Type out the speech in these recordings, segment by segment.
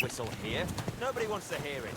whistle here. Nobody wants to hear it.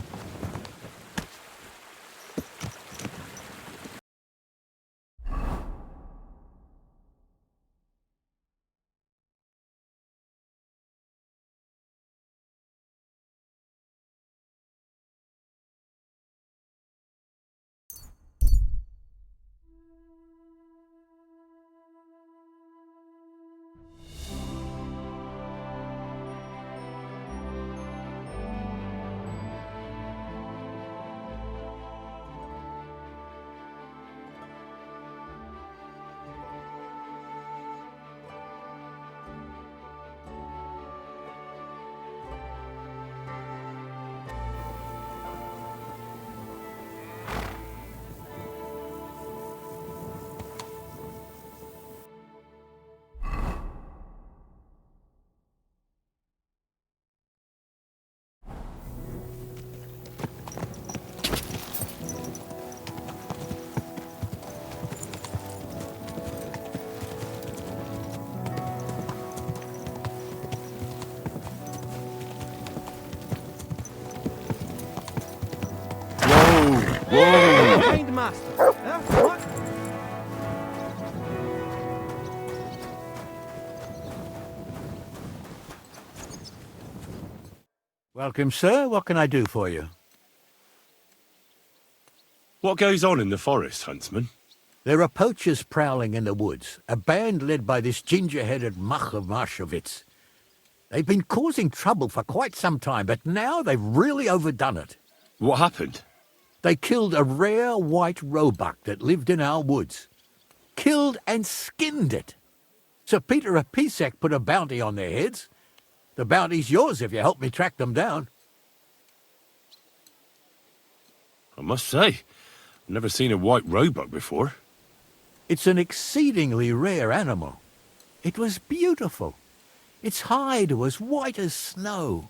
Whoa! Trained master. Huh? What? Welcome, sir. What can I do for you? What goes on in the forest, Huntsman? There are poachers prowling in the woods, a band led by this ginger-headed muck of Marshowitz. They've been causing trouble for quite some time, but now they've really overdone it. What happened? They killed a rare white roebuck that lived in our woods. Killed and skinned it. Sir Peter of Pisek put a bounty on their heads. The bounty's yours if you help me track them down. I must say, I've never seen a white roebuck before. It's an exceedingly rare animal. It was beautiful. Its hide was white as snow.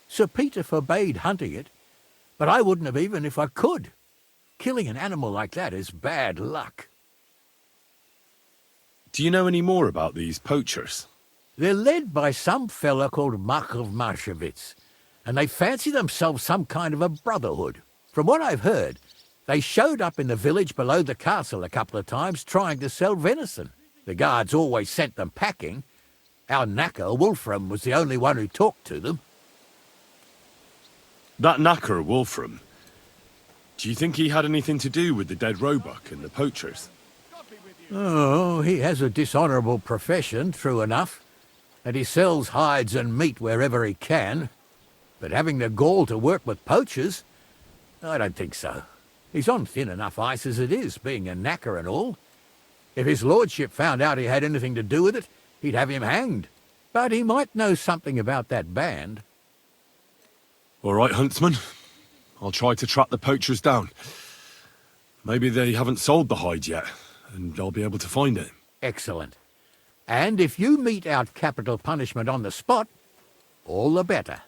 Sir Peter forbade hunting it, but I wouldn't have even if I could. Killing an animal like that is bad luck. Do you know any more about these poachers? They're led by some fella called Mark of Marshowitz, and they fancy themselves some kind of a brotherhood. From what I've heard, they showed up in the village below the castle a couple of times trying to sell venison. The guards always sent them packing. Our knacker, Wolfram, was the only one who talked to them. That knacker, Wolfram, do you think he had anything to do with the dead roebuck and the poachers? Oh, he has a dishonourable profession, true enough, and he sells hides and meat wherever he can. But having the gall to work with poachers, I don't think so. He's on thin enough ice as it is, being a knacker and all. If his lordship found out he had anything to do with it, he'd have him hanged. But he might know something about that band. All right, Huntsman. I'll try to track the poachers down. Maybe they haven't sold the hide yet, and I'll be able to find it. Excellent. And if you mete out capital punishment on the spot, all the better.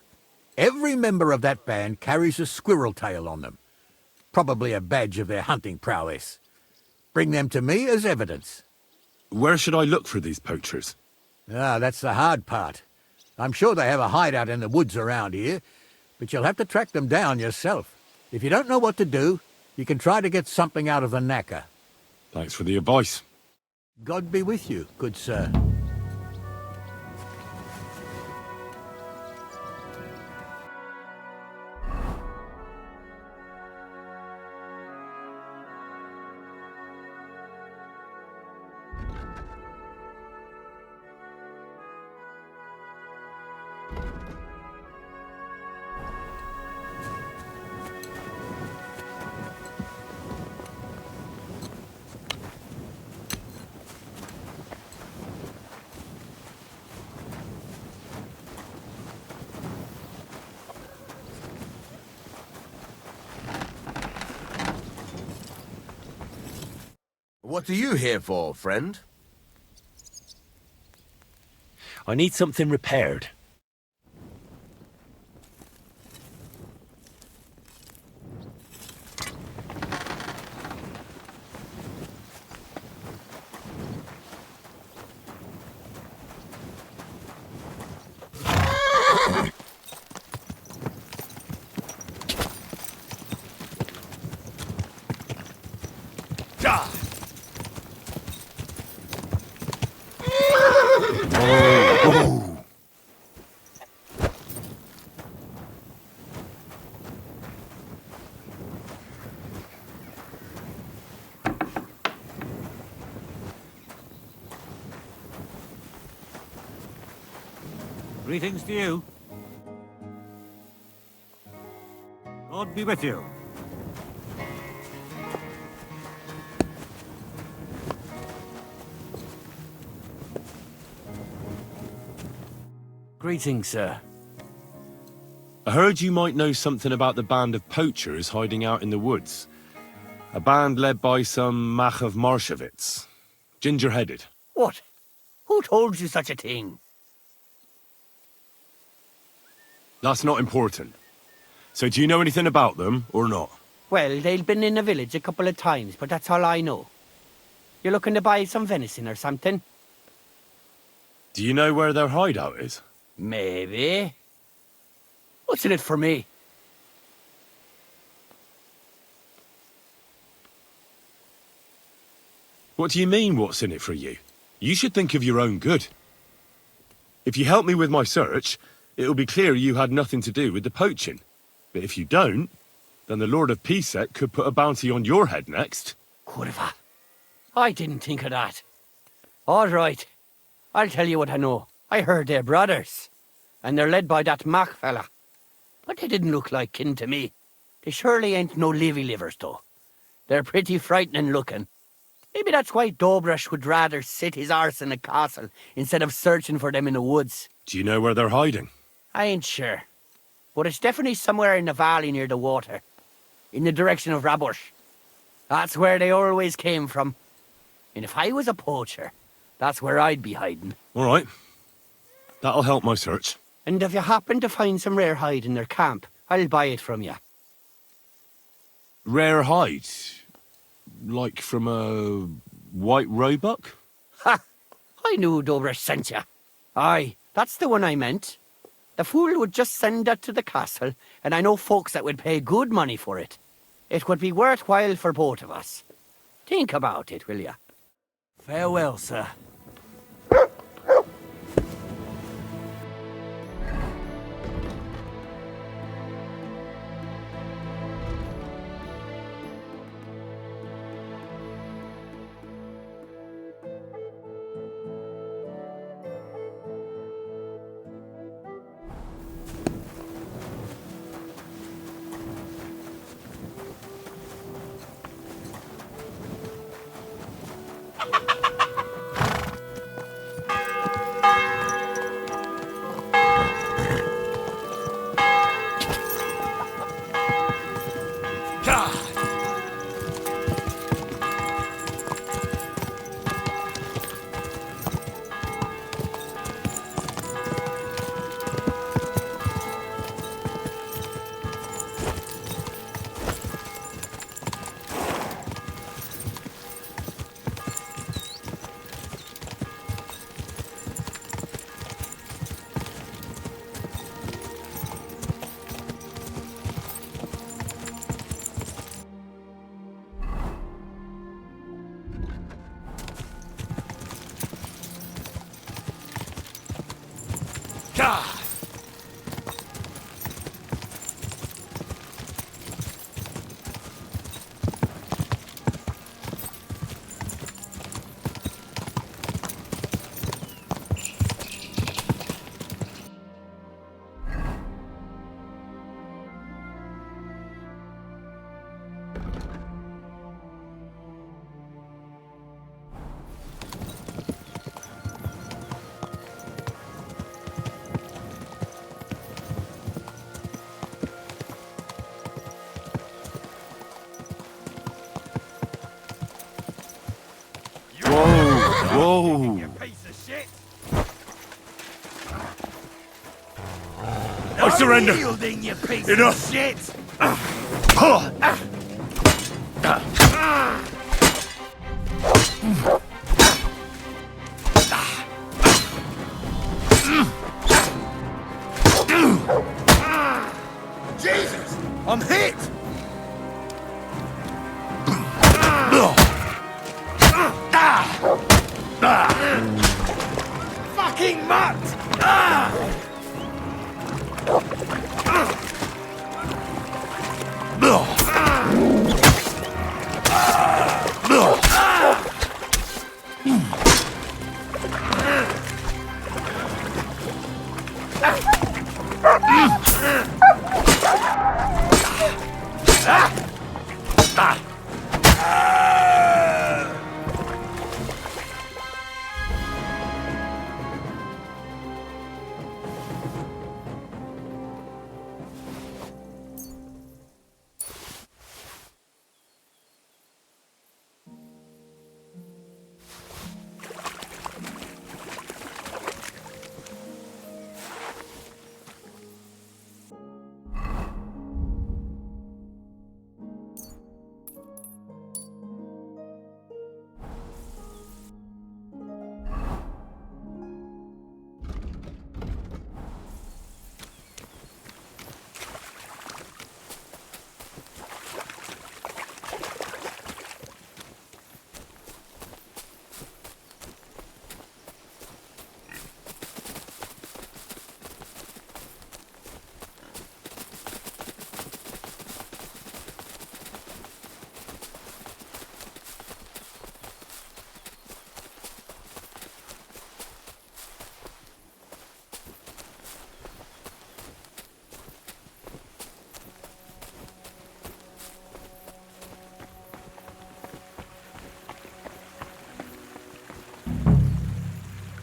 Every member of that band carries a squirrel tail on them. Probably a badge of their hunting prowess. Bring them to me as evidence. Where should I look for these poachers? Ah, that's the hard part. I'm sure they have a hideout in the woods around here, but you'll have to track them down yourself. If you don't know what to do, you can try to get something out of the knacker. Thanks for the advice. God be with you, good sir. What are you here for, friend? I need something repaired. Greetings to you. God be with you. Greetings, sir. I heard you might know something about the band of poachers hiding out in the woods. A band led by some Mach of Marshevitz. Ginger-headed. What? Who told you such a thing? That's not important. So do you know anything about them, or not? Well, they've been in the village a couple of times, but that's all I know. You're looking to buy some venison or something? Do you know where their hideout is? Maybe. What's in it for me? What do you mean, what's in it for you? You should think of your own good. If you help me with my search, it'll be clear you had nothing to do with the poaching. But if you don't, then the Lord of Pisek could put a bounty on your head next. Kurva. I didn't think of that. All right. I'll tell you what I know. I heard they're brothers. And they're led by that Mach fella. But they didn't look like kin to me. They surely ain't no livers, though. They're pretty frightening looking. Maybe that's why Dobrush would rather sit his arse in a castle instead of searching for them in the woods. Do you know where they're hiding? I ain't sure. But it's definitely somewhere in the valley near the water. In the direction of Rabush. That's where they always came from. And if I was a poacher, that's where I'd be hiding. All right. That'll help my search. And if you happen to find some rare hide in their camp, I'll buy it from you. Rare hide? Like from a white roebuck? Ha! I knew Dobrush sent you. Aye, that's the one I meant. The fool would just send that to the castle, and I know folks that would pay good money for it. It would be worthwhile for both of us. Think about it, will you? Farewell, sir. Whoa! You piece of shit! I surrender! Yielding, you piece Enough. of shit! Jesus! I'm hit! Fucking mutt!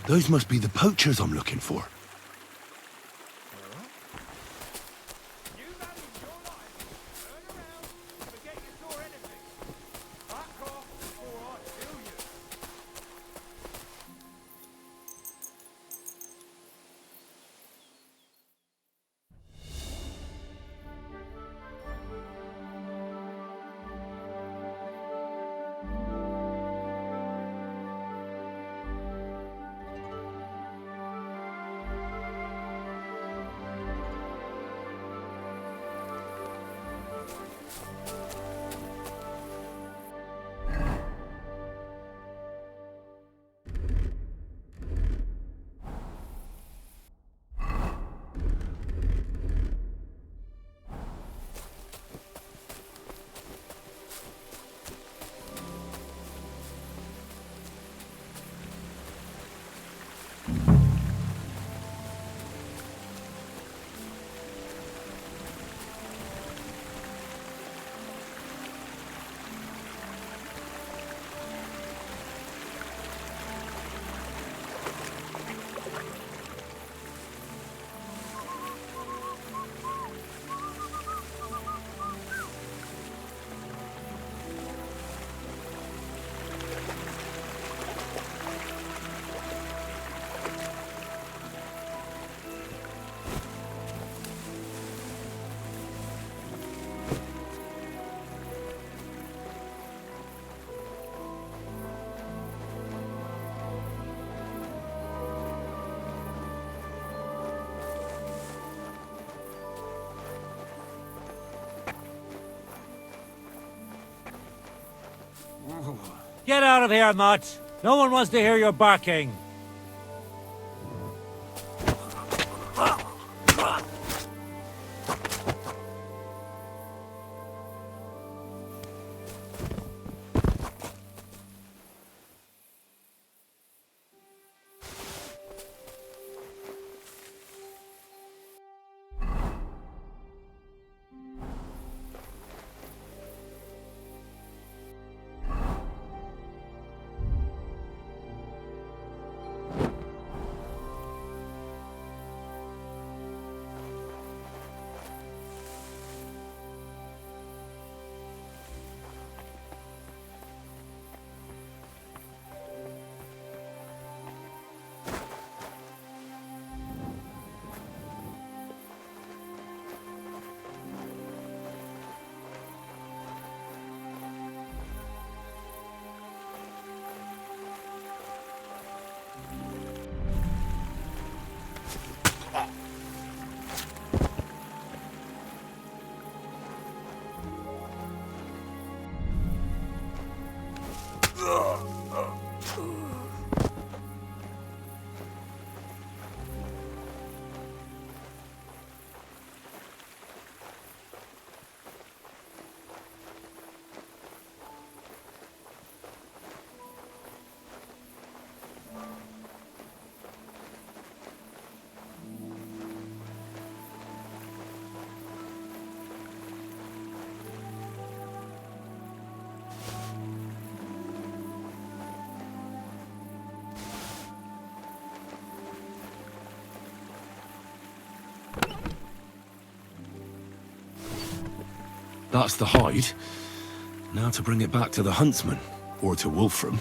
Those must be the poachers I'm looking for. You manage your life. Turn around. Forget you saw anything. Back off before I kill you. Get out of here, Mutt! No one wants to hear your barking! That's the hide. Now to bring it back to the huntsman, or to Wolfram.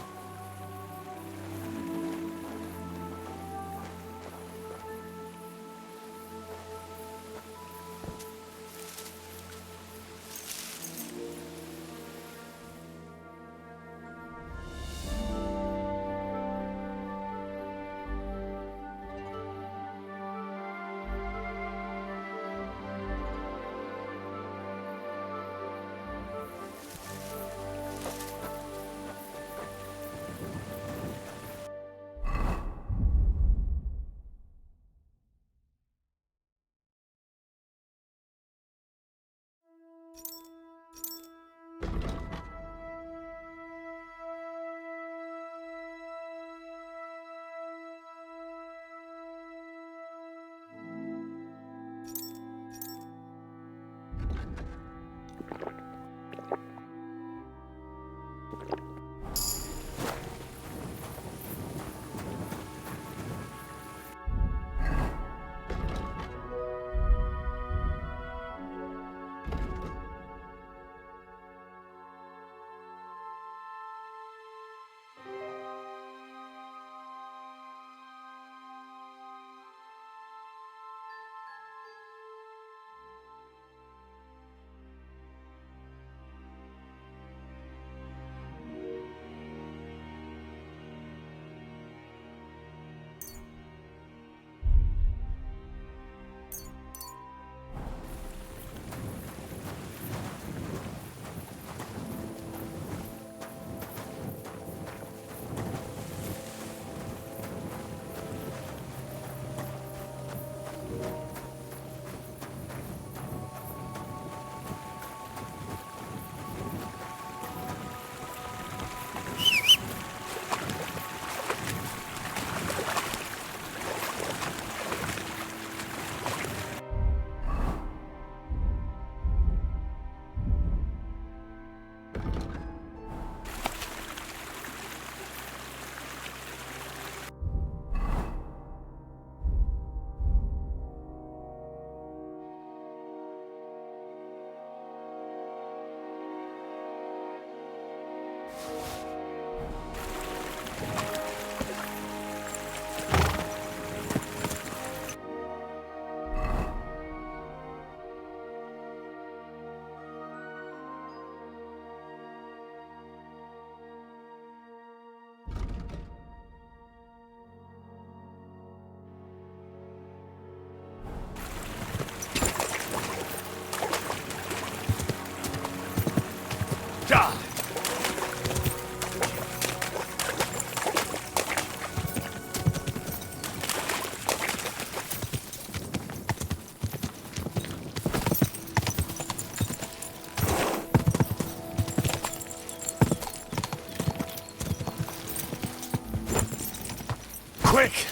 Quick!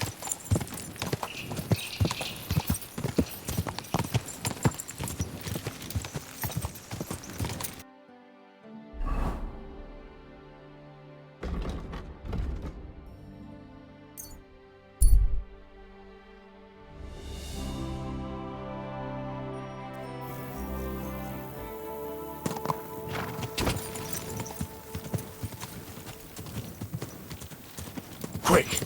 Quick!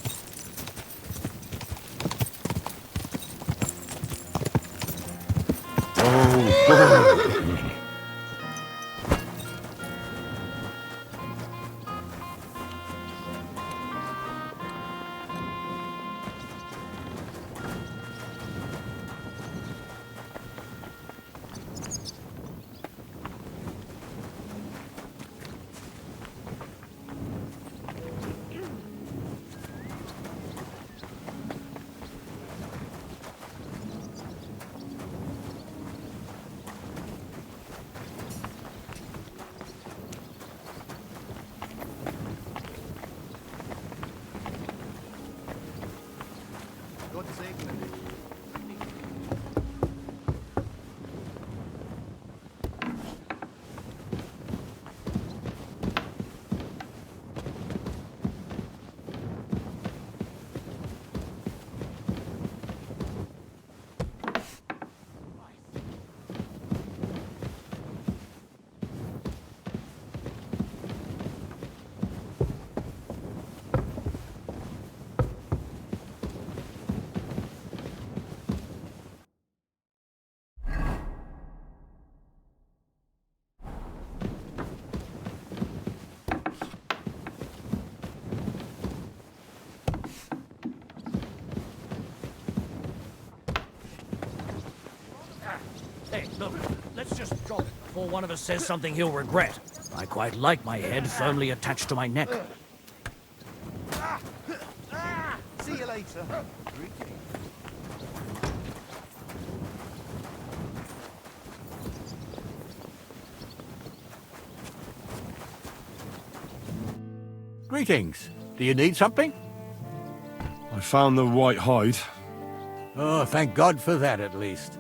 Hey, look, let's just drop it before one of us says something he'll regret. I quite like my head firmly attached to my neck. See you later. Greetings. Do you need something? I found the white hide. Oh, thank God for that, at least.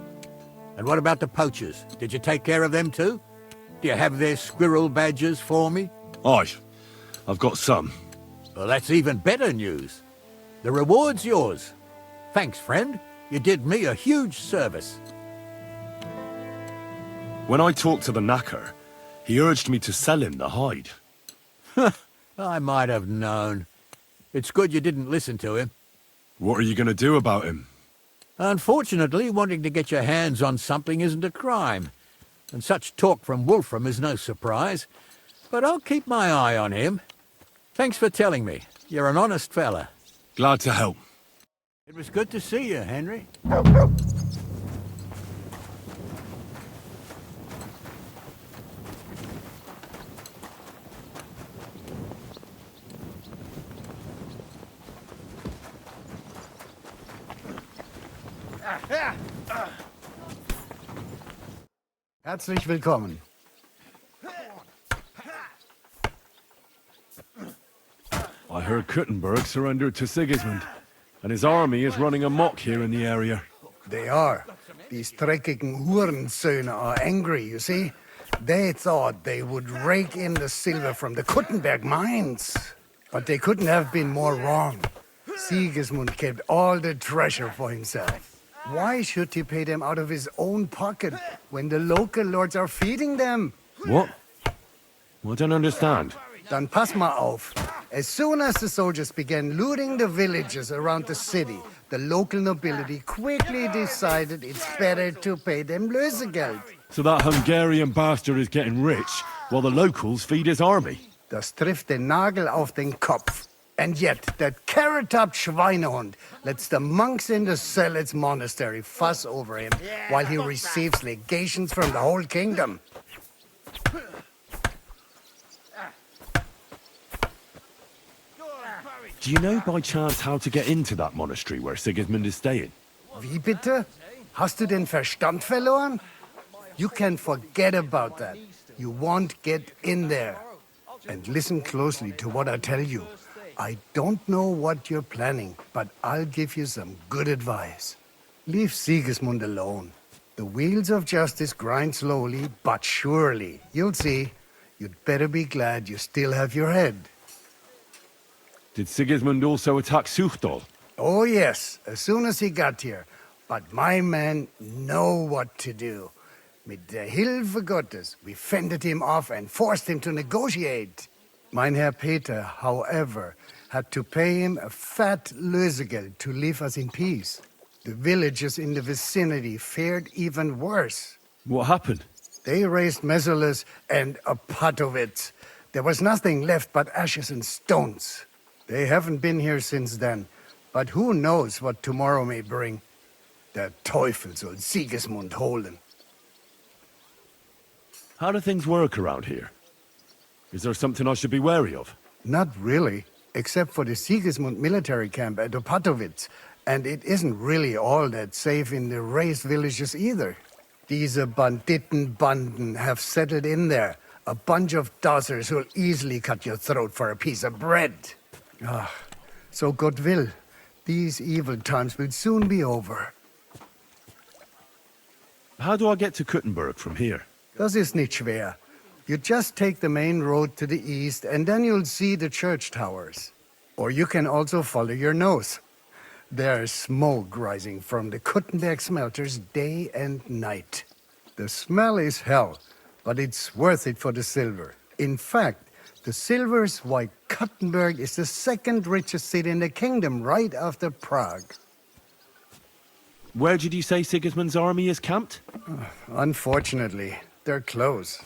And what about the poachers? Did you take care of them too? Do you have their squirrel badges for me? Aye, I've got some. Well, that's even better news. The reward's yours. Thanks, friend. You did me a huge service. When I talked to the knacker, he urged me to sell him the hide. I might have known. It's good you didn't listen to him. What are you going to do about him? Unfortunately, wanting to get your hands on something isn't a crime. And such talk from Wolfram is no surprise. But I'll keep my eye on him. Thanks for telling me. You're an honest fella. Glad to help. It was good to see you, Henry. Herzlich willkommen. I heard Kuttenberg surrendered to Sigismund, and his army is running amok here in the area. They are. These dreckigen Hurensöhne are angry, you see. They thought they would rake in the silver from the Kuttenberg mines. But they couldn't have been more wrong. Sigismund kept all the treasure for himself. Why should he pay them out of his own pocket when the local lords are feeding them? What? I don't understand. Dann pass mal auf. As soon as the soldiers began looting the villages around the city, the local nobility quickly decided it's better to pay them Lösegeld. So that Hungarian bastard is getting rich, while the locals feed his army. Das trifft den Nagel auf den Kopf. And yet, that carrot-topped Schweinehund lets the monks in the Zealots monastery fuss over him while he receives legations from the whole kingdom. Do you know by chance how to get into that monastery where Sigismund is staying? Wie bitte? Hast du den Verstand verloren? You can forget about that. You won't get in there. And listen closely to what I tell you. I don't know what you're planning, but I'll give you some good advice. Leave Sigismund alone. The wheels of justice grind slowly, but surely. You'll see. You'd better be glad you still have your head. Did Sigismund also attack Suchdol? Oh, yes, as soon as he got here. But my men know what to do. Mit der Hilfe Gottes, we fended him off and forced him to negotiate. Mein Herr Peter, however, had to pay him a fat Lösegeld to leave us in peace. The villagers in the vicinity fared even worse. What happened? They raised Mesolis and Opatowitz. There was nothing left but ashes and stones. They haven't been here since then, but who knows what tomorrow may bring. Der Teufel soll Sigismund holen. How do things work around here? Is there something I should be wary of? Not really, except for the Sigismund military camp at Opatowitz. And it isn't really all that safe in the raised villages either. Diese Banditenbanden have settled in there. A bunch of dossers who'll easily cut your throat for a piece of bread. Ah, so God will. These evil times will soon be over. How do I get to Kuttenberg from here? Das ist nicht schwer. You just take the main road to the east and then you'll see the church towers. Or you can also follow your nose. There's smoke rising from the Kuttenberg smelters day and night. The smell is hell, but it's worth it for the silver. In fact, the silver's why Kuttenberg is the second richest city in the kingdom, right after Prague. Where did you say Sigismund's army is camped? Unfortunately, they're close.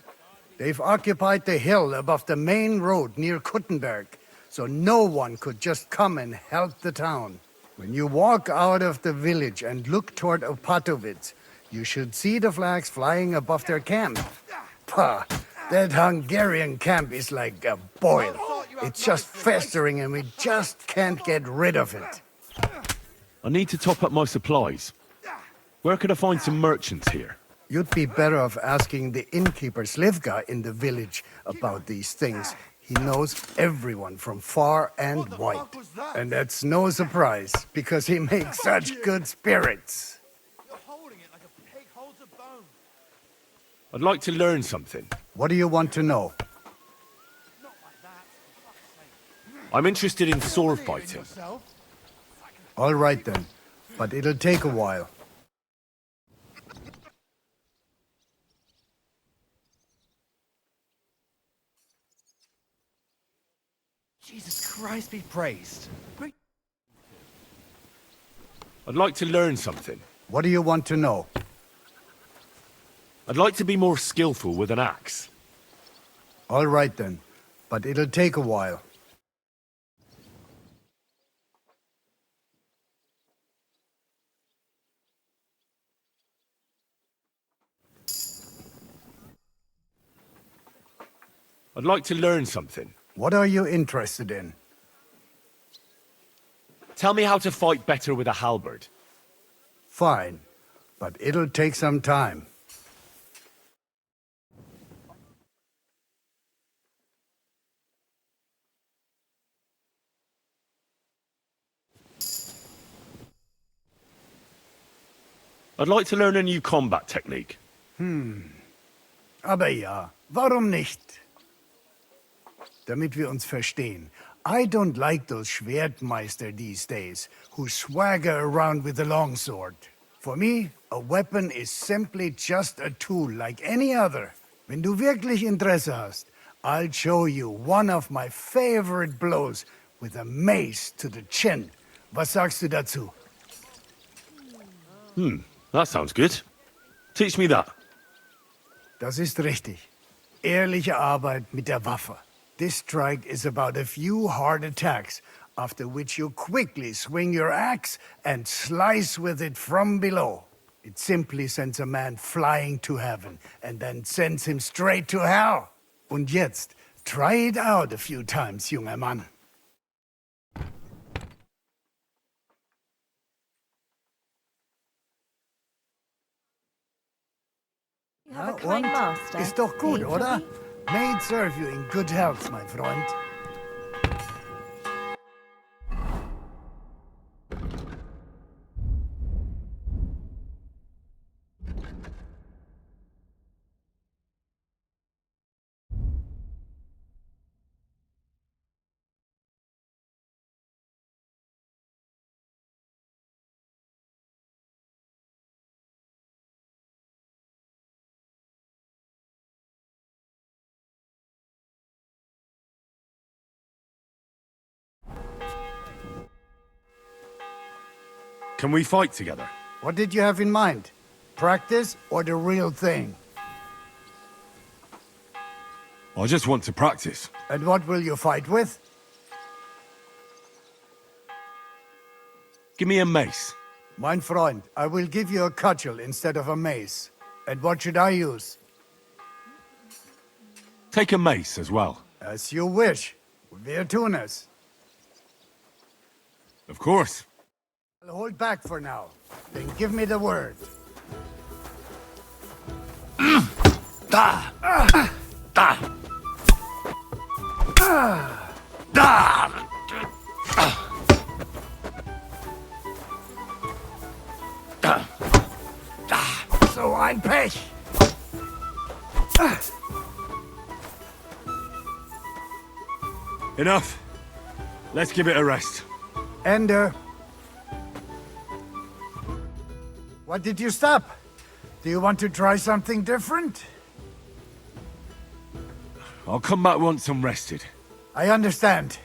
They've occupied the hill above the main road near Kuttenberg, so no one could just come and help the town. When you walk out of the village and look toward Opatowitz, you should see the flags flying above their camp. Pah, that Hungarian camp is like a boil. It's just festering and we just can't get rid of it. I need to top up my supplies. Where could I find some merchants here? You'd be better off asking the innkeeper Slivka in the village about these things. He knows everyone from far and wide. And that's no surprise, because he makes such good spirits. You're holding it like a pig holds a bone. I'd like to learn something. What do you want to know? Not like that. I'm interested in sword fighting. Yourself? All right then, but it'll take a while. Jesus Christ be praised. I'd like to learn something. What do you want to know? I'd like to be more skillful with an axe. All right then, but it'll take a while. I'd like to learn something. What are you interested in? Tell me how to fight better with a halberd. Fine, but it'll take some time. I'd like to learn a new combat technique. Aber ja, warum nicht? Damit wir uns verstehen. I don't like those Schwertmeister these days, who swagger around with a longsword. For me, a weapon is simply just a tool like any other. Wenn du wirklich Interesse hast, I'll show you one of my favorite blows with a mace to the chin. Was sagst du dazu? That sounds good. Teach me that. Das ist richtig. Ehrliche Arbeit mit der Waffe. This strike is about a few hard attacks, after which you quickly swing your axe and slice with it from below. It simply sends a man flying to heaven and then sends him straight to hell. Und jetzt, try it out a few times, junger Mann. You have a kind master. Ist doch gut, Painfully. oder? May it serve you in good health, my Freund. Can we fight together? What did you have in mind? Practice or the real thing? I just want to practice. And what will you fight with? Give me a mace. Mein Freund, I will give you a cudgel instead of a mace. And what should I use? Take a mace as well. As you wish. Wir tun es. Of course. I'll hold back for now. Then give me the word. Da! Da! Da! So ein Pech. Enough. Let's give it a rest. Ender. What did you stop? Do you want to try something different? I'll come back once I'm rested. I understand.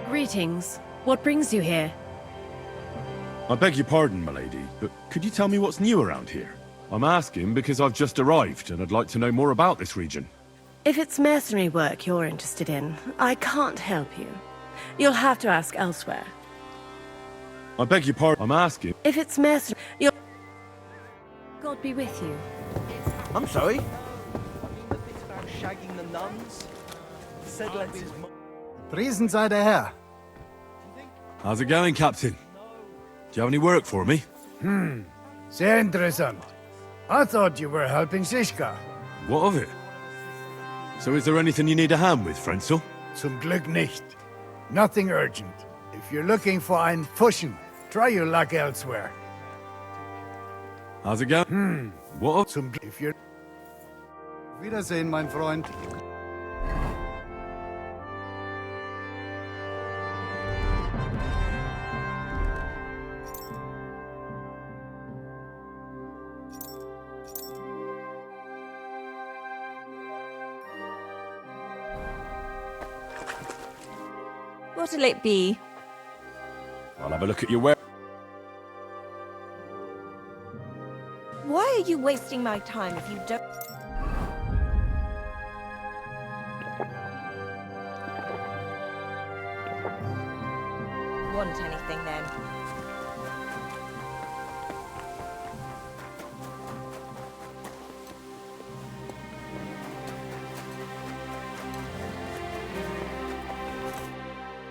Greetings. What brings you here? I beg your pardon, milady, but could you tell me what's new around here? I'm asking because I've just arrived and I'd like to know more about this region. If it's mercenary work you're interested in, I can't help you. You'll have to ask elsewhere. I beg your pardon. I'm asking. If it's mercenary, you're... God be with you. I'm sorry? Shagging the nuns? Said let's his Priesen sei der Herr. How's it going, Captain? Do you have any work for me? Sehr interessant. I thought you were helping Shishka. What of it? So is there anything you need a hand with, Frenzel? Zum Glück nicht. Nothing urgent. If you're looking for einen Fuschen, try your luck elsewhere. How's it going? What of... Zum Glück. If you're... Wiedersehen, mein Freund. What'll it be? I'll have a look at your wear. Why are you wasting my time if you don't... want anything then?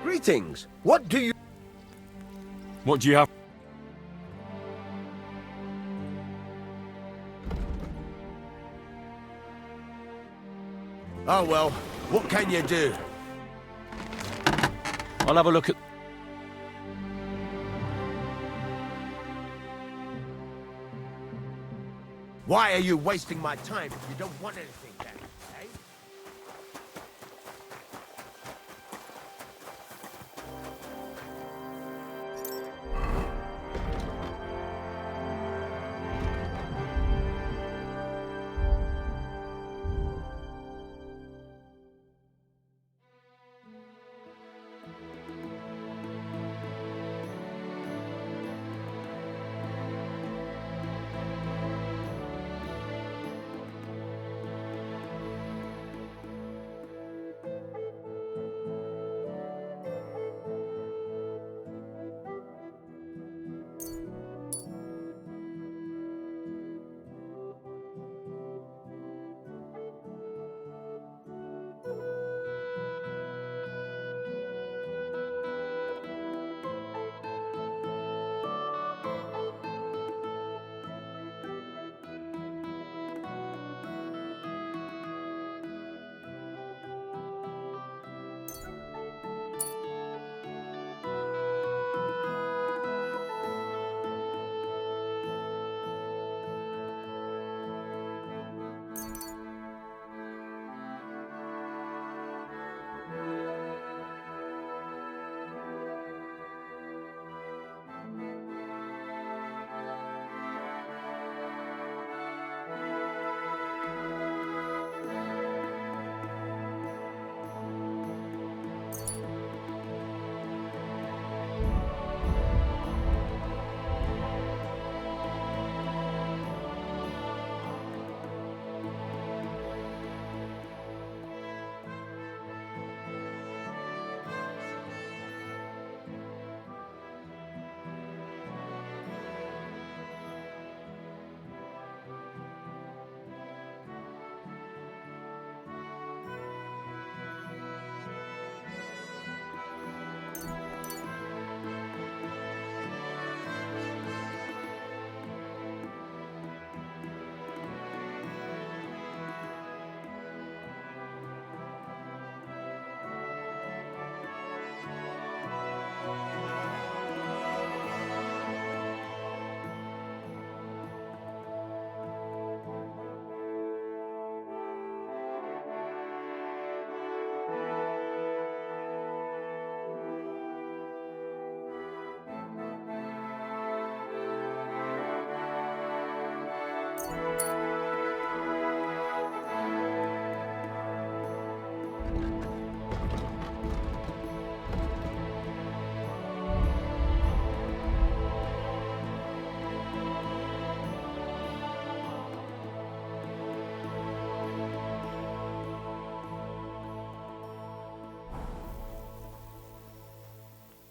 Greetings. What do you... What do you have? Oh, well, what can you do? I'll have a look at... Why are you wasting my time if you don't want anything then, eh?